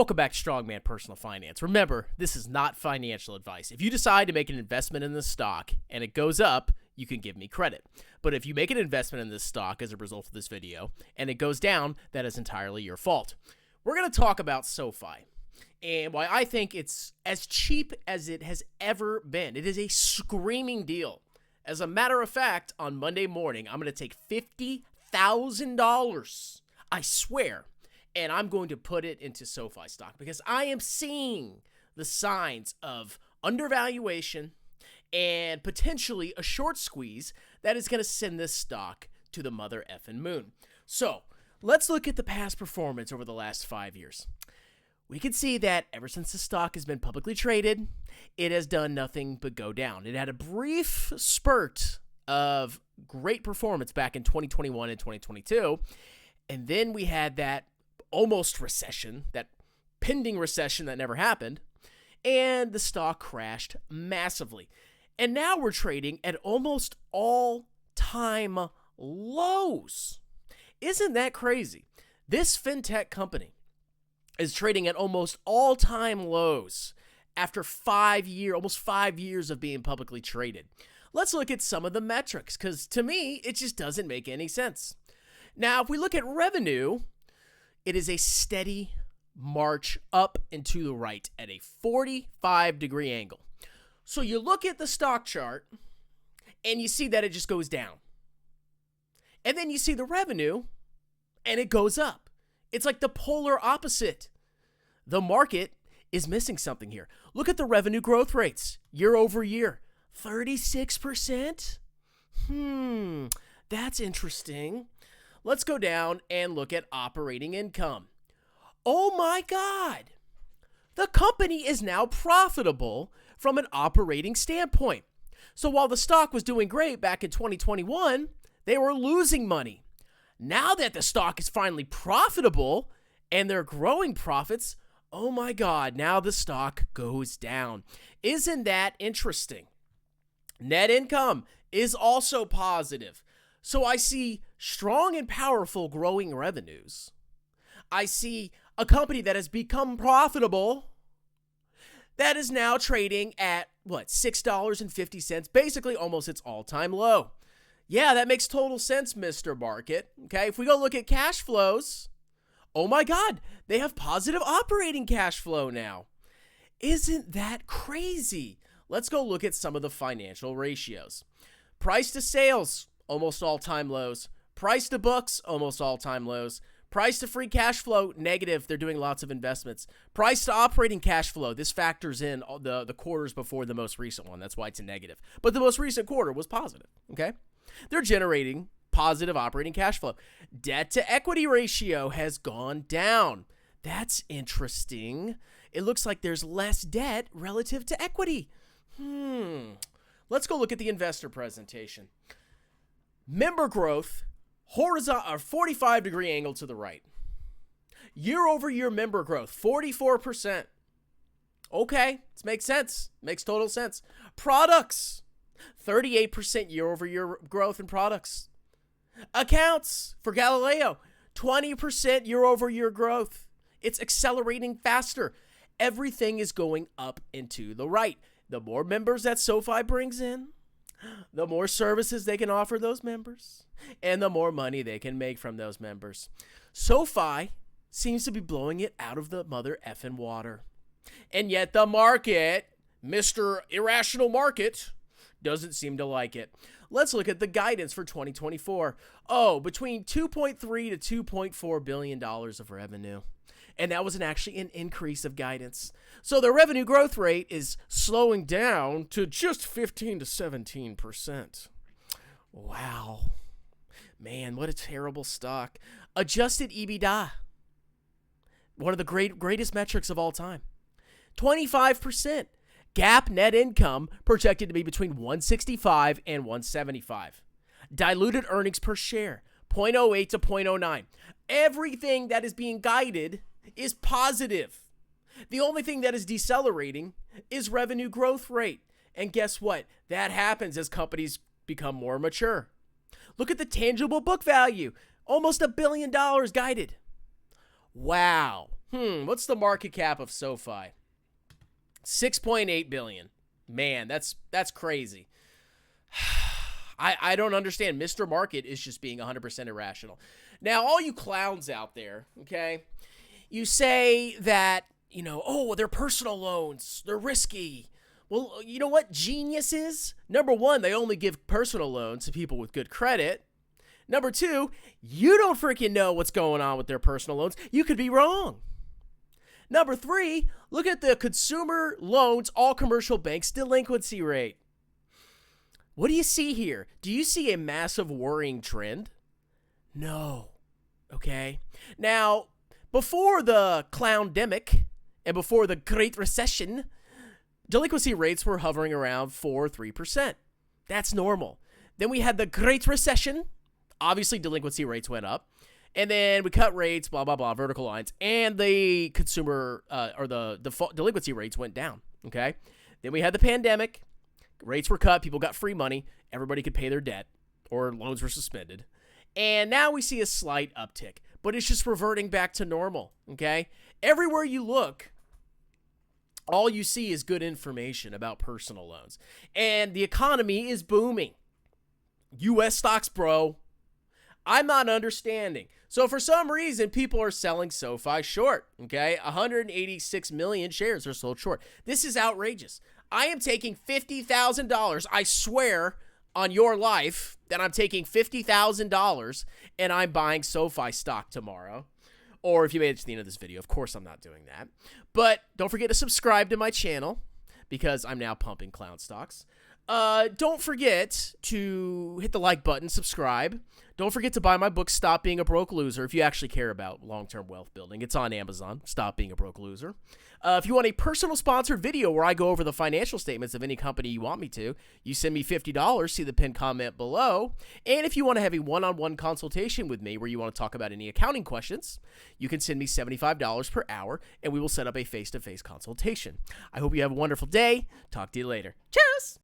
Welcome back to Strongman Personal Finance. Remember, this is not financial advice. If you decide to make an investment in this stock and it goes up, you can give me credit. But if you make an investment in this stock as a result of this video and it goes down, that is entirely your fault. We're going to talk about SoFi and why I think it's as cheap as it has ever been. It is a screaming deal. As a matter of fact, on Monday morning, I'm going to take $50,000, I swear, and I'm going to put it into SoFi stock because I am seeing the signs of undervaluation and potentially a short squeeze that is going to send this stock to the mother effing moon. So let's look at the past performance over the last 5 years. We can see that ever since the stock has been publicly traded, it has done nothing but go down. It had a brief spurt of great performance back in 2021 and 2022, and then we had that almost recession, that pending recession that never happened, and the stock crashed massively. And now we're trading at almost all-time lows. Isn't that crazy? This fintech company is trading at almost all-time lows after almost 5 years of being publicly traded. Let's look at some of the metrics, because to me, it just doesn't make any sense. Now, if we look at revenue, it is a steady march up and to the right at a 45-degree angle. So you look at the stock chart, and you see that it just goes down. And then you see the revenue, and it goes up. It's like the polar opposite. The market is missing something here. Look at the revenue growth rates year over year. 36%? That's interesting. Let's go down and look at operating income. Oh my God. The company is now profitable from an operating standpoint. So while the stock was doing great back in 2021, they were losing money. Now that the stock is finally profitable and they're growing profits, oh my God, now the stock goes down. Isn't that interesting? Net income is also positive. So I see strong and powerful growing revenues. I see a company that has become profitable that is now trading at, $6.50, basically almost its all-time low. Yeah, that makes total sense, Mr. Market. Okay, if we go look at cash flows, oh my God, they have positive operating cash flow now. Isn't that crazy? Let's go look at some of the financial ratios. Price to sales, almost all-time lows. Price to books, almost all-time lows. Price to free cash flow, negative. They're doing lots of investments. Price to operating cash flow. This factors in the quarters before the most recent one. That's why it's a negative. But the most recent quarter was positive, okay? They're generating positive operating cash flow. Debt to equity ratio has gone down. That's interesting. It looks like there's less debt relative to equity. Let's go look at the investor presentation. Member growth, horizontal or 45-degree angle to the right. Year over year member growth, 44%. Okay, this makes sense. Makes total sense. Products, 38% year over year growth in products. Accounts for Galileo, 20% year over year growth. It's accelerating faster. Everything is going up and to the right. The more members that SoFi brings in, the more services they can offer those members, and the more money they can make from those members. SoFi seems to be blowing it out of the mother effing water. And yet the market, Mr. Irrational Market, doesn't seem to like it. Let's look at the guidance for 2024. Between $2.3 to $2.4 billion of revenue. And that was actually an increase of guidance. So the revenue growth rate is slowing down to just 15 to 17%. Wow. Man, what a terrible stock. Adjusted EBITDA. One of the greatest metrics of all time. 25%. GAAP net income projected to be between 165 and 175. Diluted earnings per share, 0.08 to 0.09. Everything that is being guided is positive. The only thing that is decelerating is revenue growth rate. And guess what? That happens as companies become more mature. Look at the tangible book value, almost $1 billion guided. Wow. What's the market cap of SoFi? 6.8 billion. Man, that's crazy. I don't understand. Mr. Market is just being 100% irrational. Now, all you clowns out there, okay, you say that, oh, they're personal loans. They're risky. Well, you know what genius is? Number one, they only give personal loans to people with good credit. Number two, you don't freaking know what's going on with their personal loans. You could be wrong. Number three, look at the consumer loans, all commercial banks delinquency rate. What do you see here? Do you see a massive worrying trend? No. Okay. Now, before the clowndemic and before the Great Recession, delinquency rates were hovering around 4-3%. That's normal. Then we had the Great Recession. Obviously, delinquency rates went up. And then we cut rates, blah, blah, blah, vertical lines. And the consumer or the default delinquency rates went down. Okay. Then we had the pandemic. Rates were cut. People got free money. Everybody could pay their debt or loans were suspended. And now we see a slight uptick. But it's just reverting back to normal. Okay. Everywhere you look, all you see is good information about personal loans. And the economy is booming. U.S. stocks, bro. I'm not understanding. So for some reason, people are selling SoFi short, okay? 186 million shares are sold short. This is outrageous. I am taking $50,000. I swear on your life that I'm taking $50,000 and I'm buying SoFi stock tomorrow. Or if you made it to the end of this video, of course I'm not doing that. But don't forget to subscribe to my channel because I'm now pumping clown stocks. Don't forget to hit the like button, subscribe. Don't forget to buy my book, Stop Being a Broke Loser, if you actually care about long-term wealth building. It's on Amazon, Stop Being a Broke Loser. If you want a personal sponsored video where I go over the financial statements of any company you want me to, you send me $50, see the pinned comment below. And if you want to have a one-on-one consultation with me where you want to talk about any accounting questions, you can send me $75 per hour, and we will set up a face-to-face consultation. I hope you have a wonderful day. Talk to you later. Cheers!